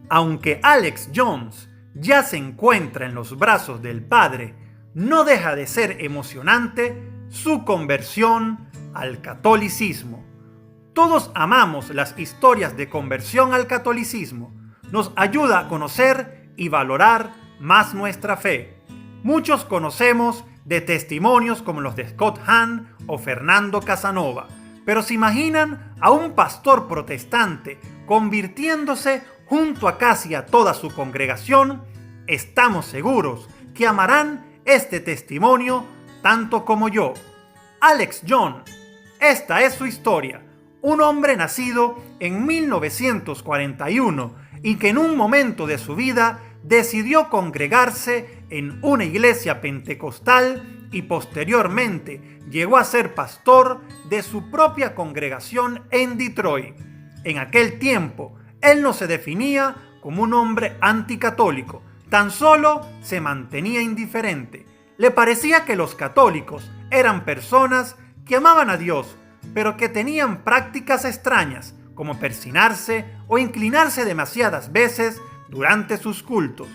Aunque Alex Jones ya se encuentra en los brazos del Padre, no deja de ser emocionante su conversión al catolicismo. Todos amamos las historias de conversión al catolicismo. Nos ayuda a conocer y valorar más nuestra fe. Muchos conocemos de testimonios como los de Scott Hahn o Fernando Casanova, pero ¿se imaginan a un pastor protestante convirtiéndose junto a casi a toda su congregación? Estamos seguros que amarán este testimonio tanto como yo. Alex Jones, esta es su historia. Un hombre nacido en 1941 y que en un momento de su vida decidió congregarse en una iglesia pentecostal y posteriormente llegó a ser pastor de su propia congregación en Detroit. En aquel tiempo, él no se definía como un hombre anticatólico, tan solo se mantenía indiferente. Le parecía que los católicos eran personas que amaban a Dios, pero que tenían prácticas extrañas, como persinarse o inclinarse demasiadas veces durante sus cultos.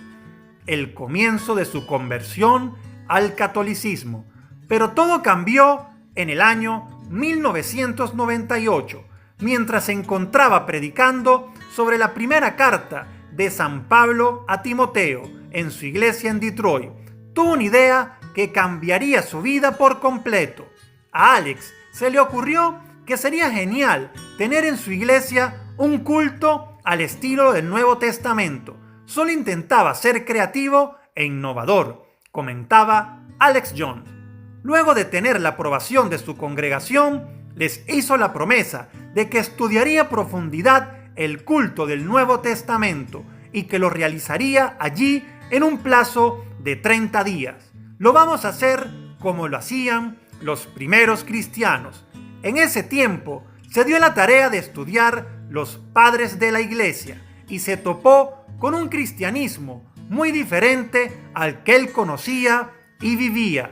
El comienzo de su conversión al catolicismo. Pero todo cambió en el año 1998, mientras se encontraba predicando sobre la primera carta de San Pablo a Timoteo en su iglesia en Detroit. Tuvo una idea que cambiaría su vida por completo. A Alex se le ocurrió que sería genial tener en su iglesia un culto al estilo del Nuevo Testamento. Solo intentaba ser creativo e innovador, comentaba Alex Jones. Luego de tener la aprobación de su congregación, les hizo la promesa de que estudiaría a profundidad el culto del Nuevo Testamento y que lo realizaría allí en un plazo de 30 días. Lo vamos a hacer como lo hacían los primeros cristianos. En ese tiempo se dio la tarea de estudiar los padres de la iglesia y se topó con un cristianismo muy diferente al que él conocía y vivía.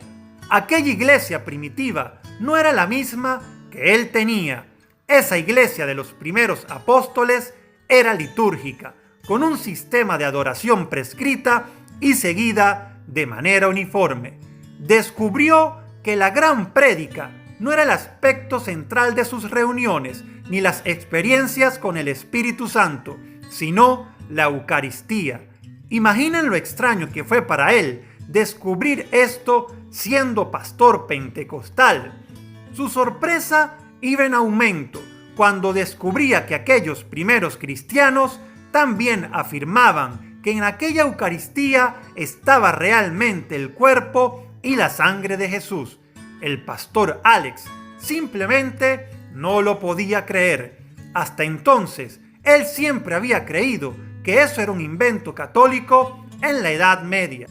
Aquella iglesia primitiva no era la misma que él tenía. Esa iglesia de los primeros apóstoles era litúrgica, con un sistema de adoración prescrita y seguida de manera uniforme. Descubrió que la gran prédica no era el aspecto central de sus reuniones, ni las experiencias con el Espíritu Santo, sino la Eucaristía. Imaginen lo extraño que fue para él descubrir esto siendo pastor pentecostal. Su sorpresa iba en aumento cuando descubría que aquellos primeros cristianos también afirmaban que en aquella Eucaristía estaba realmente el cuerpo y la sangre de Jesús. El pastor Alex simplemente no lo podía creer. Hasta entonces, él siempre había creído que eso era un invento católico en la Edad Media.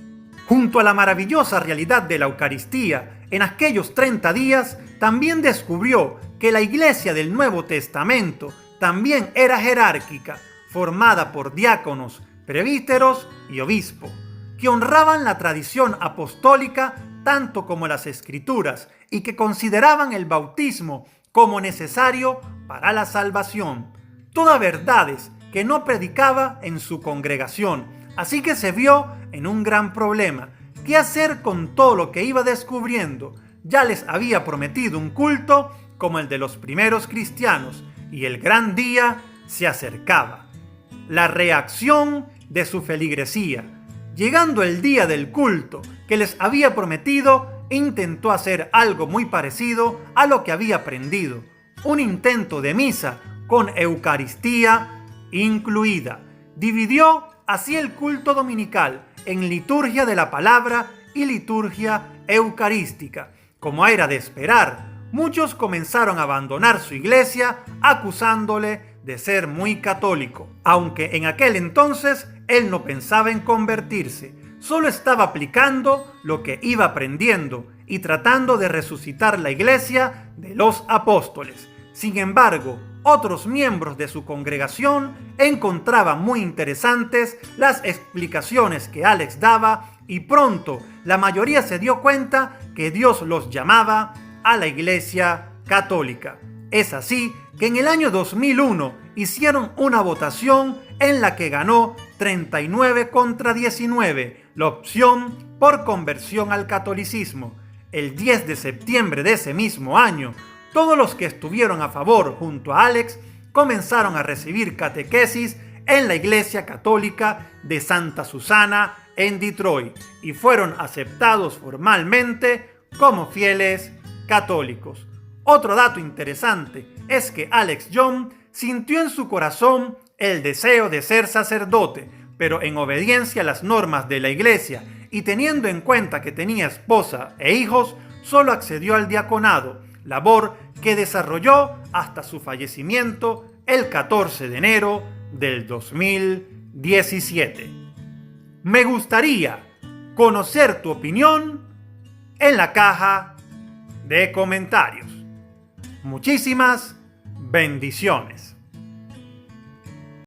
Junto a la maravillosa realidad de la Eucaristía, en aquellos 30 días también descubrió que la iglesia del Nuevo Testamento también era jerárquica, formada por diáconos, presbíteros y obispos, que honraban la tradición apostólica tanto como las Escrituras y que consideraban el bautismo como necesario para la salvación. Todas verdades que no predicaba en su congregación, así que se vio en un gran problema. ¿Qué hacer con todo lo que iba descubriendo? Ya les había prometido un culto como el de los primeros cristianos y el gran día se acercaba. La reacción de su feligresía. Llegando el día del culto que les había prometido, intentó hacer algo muy parecido a lo que había aprendido. Un intento de misa con Eucaristía incluida. Dividió así el culto dominical en liturgia de la palabra y liturgia eucarística. Como era de esperar, muchos comenzaron a abandonar su iglesia acusándole de ser muy católico. Aunque en aquel entonces él no pensaba en convertirse, solo estaba aplicando lo que iba aprendiendo y tratando de resucitar la iglesia de los apóstoles. Sin embargo, otros miembros de su congregación encontraban muy interesantes las explicaciones que Alex daba y pronto la mayoría se dio cuenta que Dios los llamaba a la iglesia católica. Es así que en el año 2001 hicieron una votación en la que ganó 39 contra 19 la opción por conversión al catolicismo. El 10 de septiembre de ese mismo año, todos los que estuvieron a favor junto a Alex comenzaron a recibir catequesis en la Iglesia Católica de Santa Susana en Detroit y fueron aceptados formalmente como fieles católicos. Otro dato interesante es que Alex Jones sintió en su corazón el deseo de ser sacerdote, pero en obediencia a las normas de la iglesia y teniendo en cuenta que tenía esposa e hijos, solo accedió al diaconado, labor que desarrolló hasta su fallecimiento el 14 de enero del 2017. Me gustaría conocer tu opinión en la caja de comentarios. Muchísimas bendiciones.